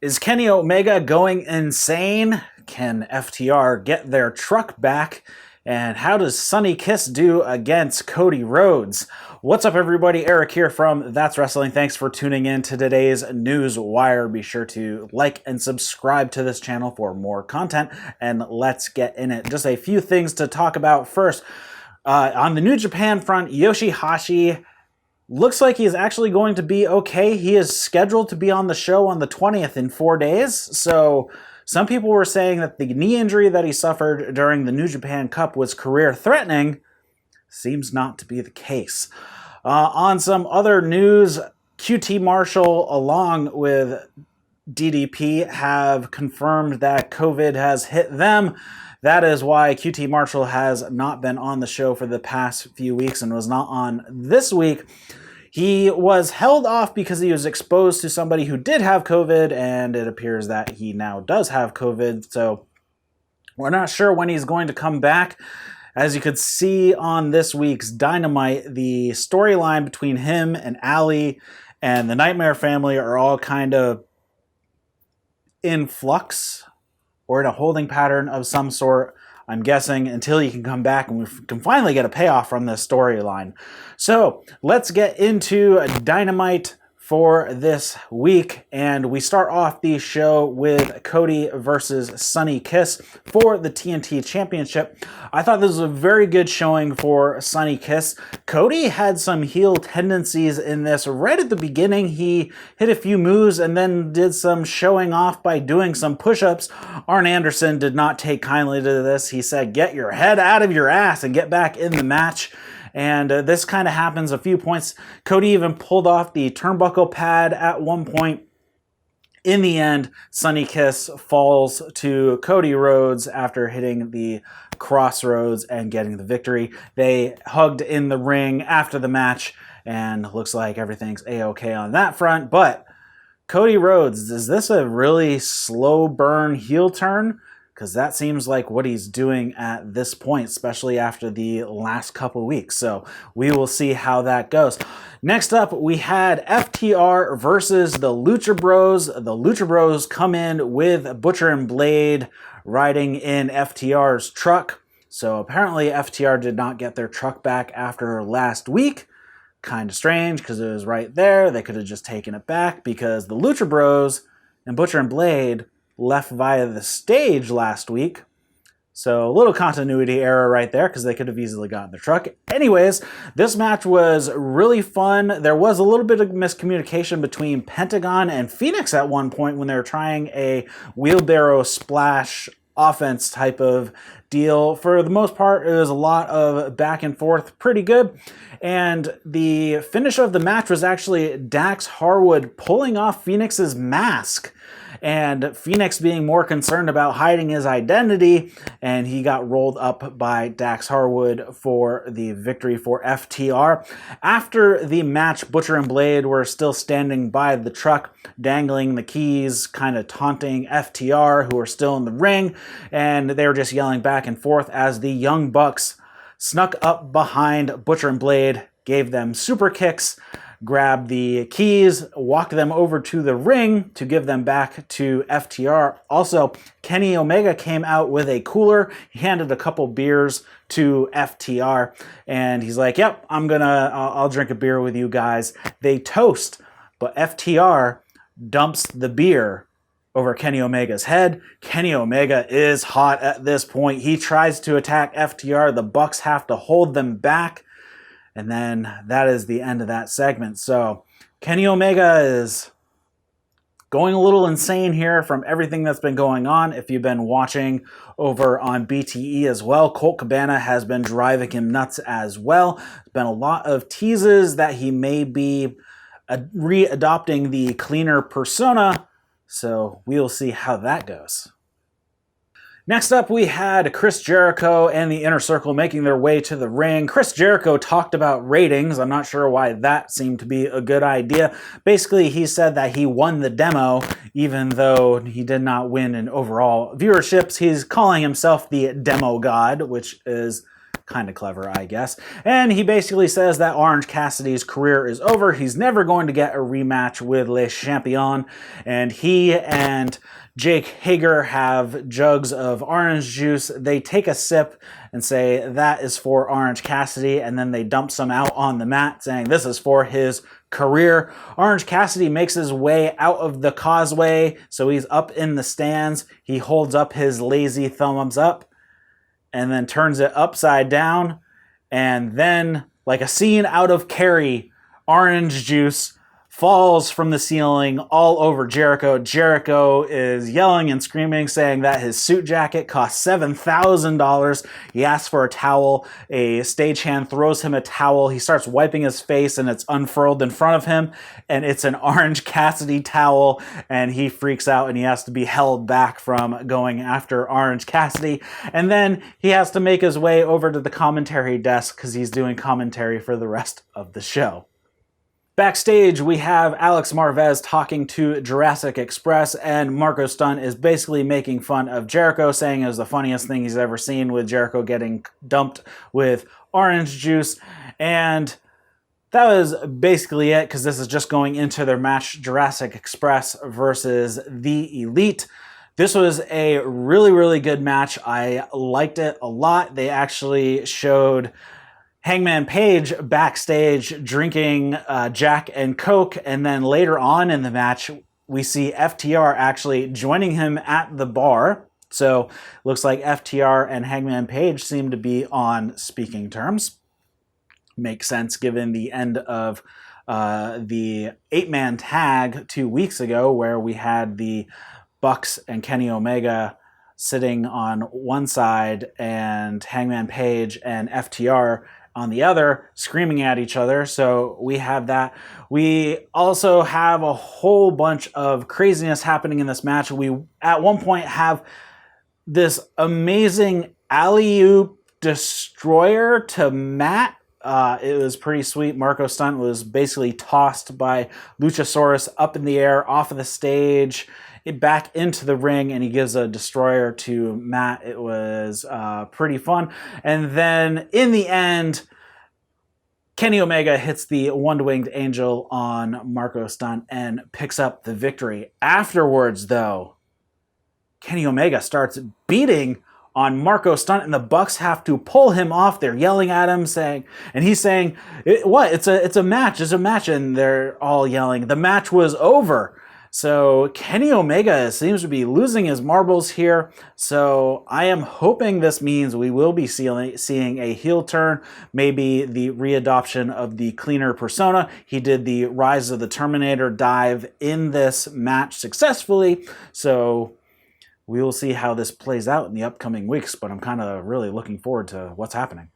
Is Kenny Omega going insane? Can FTR get their truck back? And how does Sonny Kiss do against Cody Rhodes? What's up, everybody? Eric here from That's Wrestling. Thanks for tuning in to today's News Wire. Be sure to like and subscribe to this channel for more content, and let's get in it. Just a few things to talk about first. On the New Japan front, Yoshi-hashi looks like he's actually going to be okay. He is scheduled to be on the show on the 20th in 4 days. So some people were saying that the knee injury that he suffered during the New Japan Cup was career-threatening. Seems not to be the case. On some other news, QT Marshall along with DDP have confirmed that COVID has hit them. That is why QT Marshall has not been on the show for the past few weeks and was not on this week. He was held off because he was exposed to somebody who did have COVID, and it appears that he now does have COVID. So we're not sure when he's going to come back. As you could see on this week's Dynamite, the storyline between him and Ali and the Nightmare family are all kind of in flux or in a holding pattern of some sort, I'm guessing, until he can come back and we can finally get a payoff from this storyline. So let's get into Dynamite for this week, and we start off the show with Cody versus Sonny Kiss for the TNT Championship. I thought this was a very good showing for Sonny Kiss. Cody had some heel tendencies in this. Right at the beginning, he hit a few moves and then did some showing off by doing some push-ups. Arn Anderson did not take kindly to this. He said, "Get your head out of your ass and get back in the match." And this kind of happens a few points. Cody even pulled off the turnbuckle pad at one point. In the end, Sonny Kiss falls to Cody Rhodes after hitting the crossroads and getting the victory. They hugged in the ring after the match, and looks like everything's A-okay on that front. But Cody Rhodes, is this a really slow burn heel turn? Because that seems like what he's doing at this point, especially after the last couple weeks. So we will see how that goes. Next up, we had FTR versus the Lucha Bros. The Lucha Bros come in with Butcher and Blade riding in FTR's truck. So apparently FTR did not get their truck back after last week. Kind of strange because it was right there. They could have just taken it back because the Lucha Bros and Butcher and Blade left via the stage last week. So a little continuity error right there because they could have easily gotten the truck. Anyways, this match was really fun. There was a little bit of miscommunication between Pentagon and Phoenix at one point when they were trying a wheelbarrow splash offense type of deal. For the most part, it was a lot of back and forth, pretty good. And the finish of the match was actually Dax Harwood pulling off Phoenix's mask, and Phoenix being more concerned about hiding his identity, and he got rolled up by Dax Harwood for the victory for FTR. After the match, Butcher and Blade were still standing by the truck, dangling the keys, kind of taunting FTR, who are still in the ring, and they were just yelling back and forth as the Young Bucks snuck up behind Butcher and Blade, gave them super kicks, grabbed the keys, walked them over to the ring to give them back to FTR. Also, Kenny Omega came out with a cooler. He handed a couple beers to FTR, and he's like, "Yep, I'll drink a beer with you guys." They toast, but FTR dumps the beer over Kenny Omega's head. Kenny Omega is hot at this point. He tries to attack FTR. The Bucks have to hold them back. And then that is the end of that segment. So Kenny Omega is going a little insane here from everything that's been going on. If you've been watching over on BTE as well, Colt Cabana has been driving him nuts as well. There's been a lot of teases that he may be re-adopting the cleaner persona. So we'll see how that goes. Next up, we had Chris Jericho and the Inner Circle making their way to the ring. Chris Jericho talked about ratings. I'm not sure why that seemed to be a good idea. Basically, he said that he won the demo, even though he did not win in overall viewerships. He's calling himself the demo god, which is Kind of clever, I guess. And he basically says that Orange Cassidy's career is over. He's never going to get a rematch with Le Champion. And he and Jake Hager have jugs of orange juice. They take a sip and say that is for Orange Cassidy, and then they dump some out on the mat saying this is for his career. Orange Cassidy makes his way out of the causeway, so he's up in the stands. He holds up his lazy thumbs up and then turns it upside down, and then, like a scene out of Carrie, orange juice falls from the ceiling all over Jericho. Jericho is yelling and screaming, saying that his suit jacket cost $7,000. He asks for a towel. A stagehand throws him a towel. He starts wiping his face, and it's unfurled in front of him, and it's an Orange Cassidy towel, and he freaks out, and he has to be held back from going after Orange Cassidy. And then he has to make his way over to the commentary desk because he's doing commentary for the rest of the show. Backstage, we have Alex Marvez talking to Jurassic Express, and Marco Stunt is basically making fun of Jericho, saying it was the funniest thing he's ever seen, with Jericho getting dumped with orange juice. And that was basically it, because this is just going into their match, Jurassic Express versus The Elite. This was a really, really good match. I liked it a lot. They actually showed Hangman Page backstage drinking Jack and Coke, and then later on in the match, we see FTR actually joining him at the bar. So looks like FTR and Hangman Page seem to be on speaking terms. Makes sense given the end of the 8-man tag 2 weeks ago, where we had the Bucks and Kenny Omega sitting on one side and Hangman Page and FTR on the other, screaming at each other. So we have that. We also have a whole bunch of craziness happening in this match. We, at one point, have this amazing alley-oop destroyer to Matt. It was pretty sweet. Marco Stunt was basically tossed by Luchasaurus up in the air, off of the stage, back into the ring, and he gives a destroyer to Matt. It was pretty fun. And then in the end, Kenny Omega hits the one-winged angel on Marco Stunt and picks up the victory. Afterwards, though, Kenny Omega starts beating on Marco Stunt, and the Bucks have to pull him off. They're yelling at him, and he's saying, "What? It's a match. It's a match." And they're all yelling, "The match was over." So Kenny Omega seems to be losing his marbles here. So I am hoping this means we will be seeing a heel turn, maybe the readoption of the cleaner persona. He did the Rise of the Terminator dive in this match successfully. So we will see how this plays out in the upcoming weeks, but I'm kind of really looking forward to what's happening.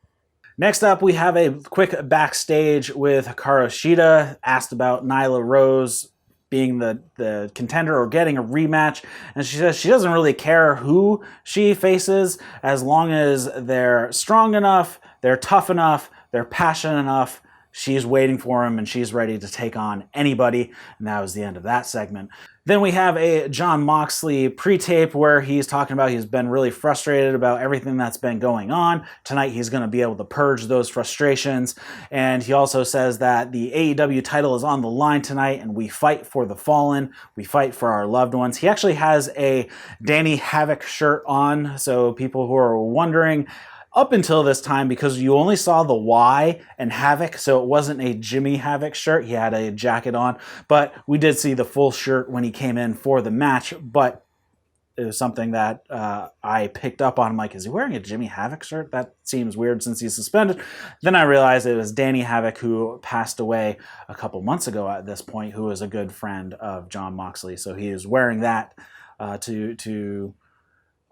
Next up, we have a quick backstage with Hikaru Shida, asked about Nyla Rose being the contender or getting a rematch, and she says she doesn't really care who she faces as long as they're strong enough, they're tough enough, they're passionate enough. She's waiting for him, and she's ready to take on anybody, and that was the end of that segment. Then we have a Jon Moxley pre-tape where he's talking about he's been really frustrated about everything that's been going on. Tonight he's going to be able to purge those frustrations. And he also says that the AEW title is on the line tonight, and we fight for the fallen. We fight for our loved ones. He actually has a Danny Havoc shirt on, so people who are wondering, up until this time, because you only saw the Y and Havoc, so it wasn't a Jimmy Havoc shirt. He had a jacket on, but we did see the full shirt when he came in for the match, but it was something that I picked up on. I'm like, is he wearing a Jimmy Havoc shirt? That seems weird since he's suspended. Then I realized it was Danny Havoc, who passed away a couple months ago at this point, who was a good friend of Jon Moxley, so he is wearing that to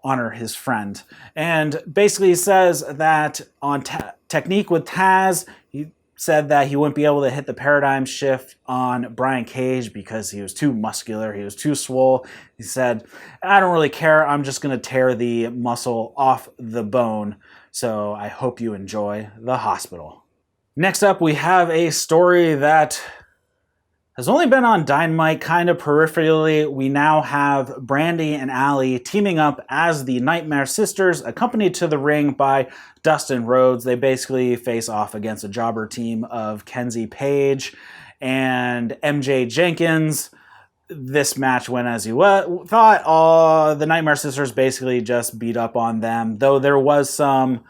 honor his friend. And basically he says that on Technique with Taz, he said that he wouldn't be able to hit the paradigm shift on Brian Cage because he was too muscular, he was too swole. He said, I don't really care, I'm just going to tear the muscle off the bone. So I hope you enjoy The Hospital. Next up, we have a story that has only been on Dynamite kind of peripherally. We now have Brandy and Allie teaming up as the Nightmare Sisters, accompanied to the ring by Dustin Rhodes. They basically face off against a jobber team of Kenzie Page and MJ Jenkins. This match went as you thought. The Nightmare Sisters basically just beat up on them, though there was some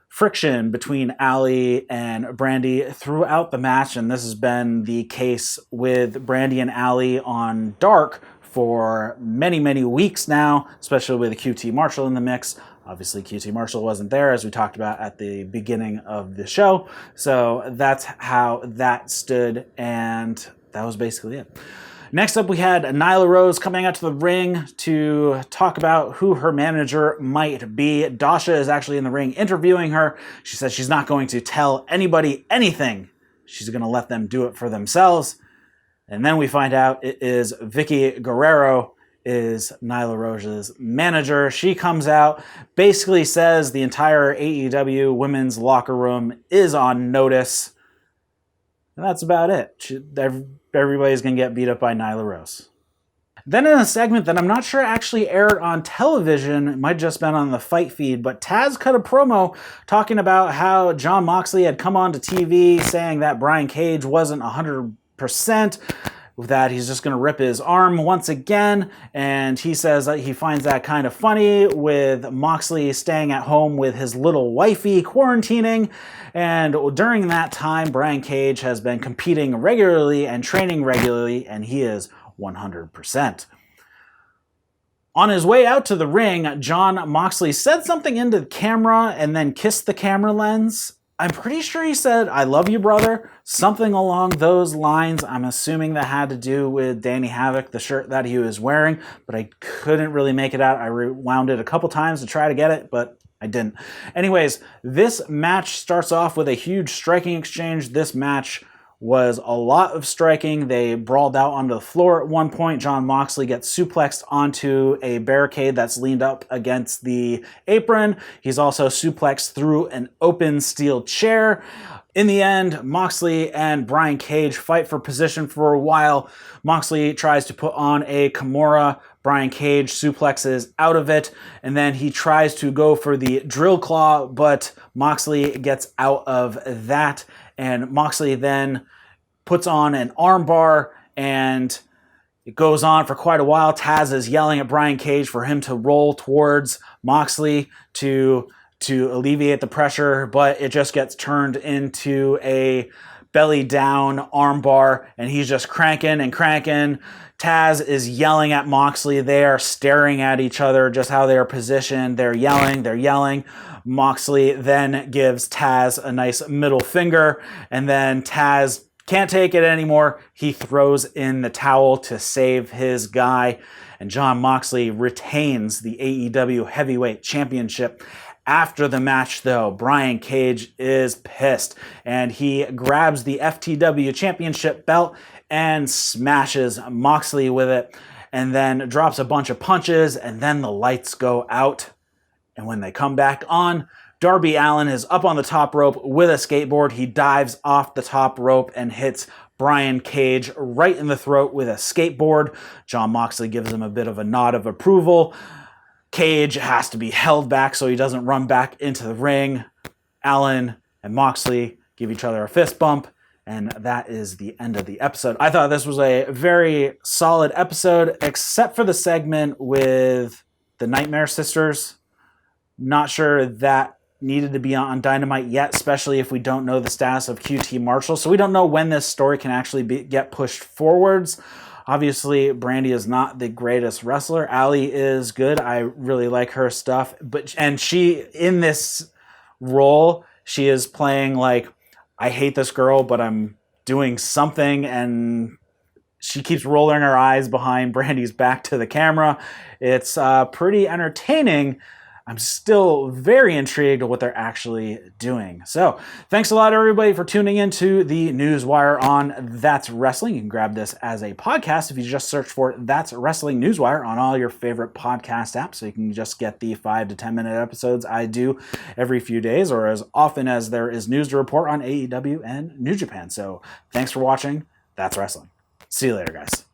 friction between Allie and Brandy throughout the match, and this has been the case with Brandy and Allie on Dark for many, many weeks now, especially with QT Marshall in the mix. Obviously, QT Marshall wasn't there, as we talked about at the beginning of the show, so that's how that stood, and that was basically it. Next up, we had Nyla Rose coming out to the ring to talk about who her manager might be. Dasha is actually in the ring interviewing her. She says she's not going to tell anybody anything. She's going to let them do it for themselves. And then we find out it is Vicky Guerrero is Nyla Rose's manager. She comes out, basically says the entire AEW women's locker room is on notice. And that's about it. Everybody's going to get beat up by Nyla Rose. Then in a segment that I'm not sure actually aired on television, it might have just been on the fight feed, but Taz cut a promo talking about how Jon Moxley had come onto TV saying that Brian Cage wasn't 100%, that he's just going to rip his arm once again, and he says that he finds that kind of funny with Moxley staying at home with his little wifey quarantining, and during that time Brian Cage has been competing regularly and training regularly, and he is 100%. On his way out to the ring, Jon Moxley said something into the camera and then kissed the camera lens. I'm pretty sure he said, "I love you, brother," something along those lines. I'm assuming that had to do with Danny Havoc, the shirt that he was wearing, but I couldn't really make it out. I rewound it a couple times to try to get it, but I didn't. Anyways, this match starts off with a huge striking exchange. This match was a lot of striking. They brawled out onto the floor at one point. Jon Moxley gets suplexed onto a barricade that's leaned up against the apron. He's also suplexed through an open steel chair. In the end, Moxley and Brian Cage fight for position for a while. Moxley tries to put on a Kimura. Brian Cage suplexes out of it, and then he tries to go for the drill claw, but Moxley gets out of that, and Moxley then puts on an armbar, and it goes on for quite a while. Taz is yelling at Brian Cage for him to roll towards Moxley to alleviate the pressure, but it just gets turned into a belly down armbar, and he's just cranking and cranking. Taz is yelling at Moxley. They are staring at each other, just how they are positioned. They're yelling. Moxley then gives Taz a nice middle finger, and then Taz can't take it anymore. He throws in the towel to save his guy, and Jon Moxley retains the AEW Heavyweight Championship. After the match, though, Brian Cage is pissed, and he grabs the FTW Championship belt and smashes Moxley with it, and then drops a bunch of punches, and then the lights go out. And when they come back on, Darby Allin is up on the top rope with a skateboard. He dives off the top rope and hits Brian Cage right in the throat with a skateboard. Jon Moxley gives him a bit of a nod of approval. Cage has to be held back so he doesn't run back into the ring. Allin and Moxley give each other a fist bump, and that is the end of the episode. I thought this was a very solid episode, except for the segment with the Nightmare Sisters. Not sure that needed to be on Dynamite yet, especially if we don't know the status of QT Marshall. So we don't know when this story can actually get pushed forwards. Obviously, Brandy is not the greatest wrestler. Allie is good. I really like her stuff. And she, in this role, she is playing like, I hate this girl, but I'm doing something, and she keeps rolling her eyes behind Brandy's back to the camera. It's pretty entertaining. I'm still very intrigued with what they're actually doing. So, thanks a lot, everybody, for tuning into the Newswire on That's Wrestling. You can grab this as a podcast if you just search for That's Wrestling Newswire on all your favorite podcast apps. So you can just get the 5 to 10 minute episodes I do every few days, or as often as there is news to report on AEW and New Japan. So, thanks for watching. That's Wrestling. See you later, guys.